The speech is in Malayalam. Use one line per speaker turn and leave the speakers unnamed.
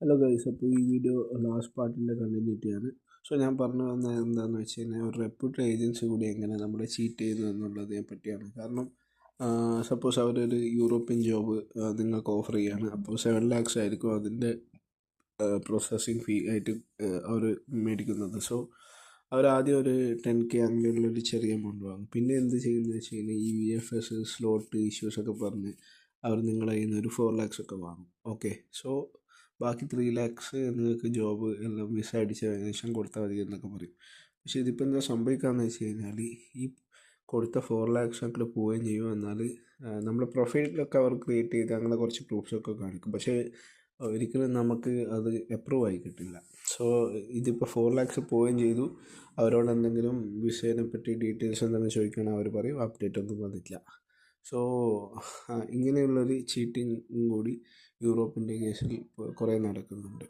ഹലോ ഗൈസ്, അപ്പോൾ ഈ വീഡിയോ ലാസ്റ്റ് പാർട്ടിൻ്റെ കണ്ടിന്യൂറ്റിയാണ്. സോ ഞാൻ പറഞ്ഞു വന്നത് എന്താണെന്ന് വെച്ച് കഴിഞ്ഞാൽ ഒരു റെപ്യൂട്ടഡ് ഏജൻസി കൂടി എങ്ങനെ നമ്മളെ ചീറ്റ് ചെയ്യുന്നു എന്നുള്ളതിനെ പറ്റിയാണ്. കാരണം സപ്പോസ് അവരൊരു യൂറോപ്യൻ ജോബ് നിങ്ങൾക്ക് ഓഫർ ചെയ്യുകയാണ്. അപ്പോൾ 7 lakhs ആയിരിക്കും അതിൻ്റെ പ്രോസസ്സിങ് ഫീ ആയിട്ട് അവർ മേടിക്കുന്നത്. സോ അവരാദ്യം ഒരു 10K അങ്ങനെയുള്ളൊരു ചെറിയ എമൗണ്ട് വാങ്ങും. പിന്നെ എന്ത് ചെയ്യുന്നത് വെച്ച് കഴിഞ്ഞാൽ ഈ VFS സ്ലോട്ട് ഇഷ്യൂസൊക്കെ പറഞ്ഞ് അവർ നിങ്ങളെ കയ്യിൽ നിന്ന് ഒരു 4 lakhs ഒക്കെ വാങ്ങും. ഓക്കെ, സോ ബാക്കി 3 lakhs നിങ്ങൾക്ക് ജോബ് എല്ലാം വിസ അടിച്ച ശേഷം കൊടുത്താൽ മതി എന്നൊക്കെ പറയും. പക്ഷേ ഇതിപ്പോൾ എന്താ സംഭവിക്കുകയെന്ന് വെച്ച് കഴിഞ്ഞാൽ ഈ കൊടുത്ത 4 lakhs ഒക്കെ പോവുകയും ചെയ്യും. എന്നാൽ നമ്മുടെ പ്രൊഫൈലിലൊക്കെ അവർ ക്രിയേറ്റ് ചെയ്ത് അങ്ങനെ കുറച്ച് പ്രൂഫ്സൊക്കെ കാണിക്കും. പക്ഷേ ഒരിക്കലും നമുക്ക് അത് അപ്രൂവ് ആയി കിട്ടില്ല. സോ ഇതിപ്പോൾ 4 lakhs പോവുകയും ചെയ്തു. അവരോട് എന്തെങ്കിലും വിസയെ പറ്റി ഡീറ്റെയിൽസ് എന്തെങ്കിലും ചോദിക്കുകയാണെങ്കിൽ അവർ പറയും അപ്ഡേറ്റ് ഒന്നും വന്നിട്ടില്ല. സോ ഇങ്ങനെയുള്ളൊരു ചീറ്റിംഗ് കൂടി യൂറോപ്പിൻ്റെ കേസിൽ കുറേ നടക്കുന്നുണ്ട്.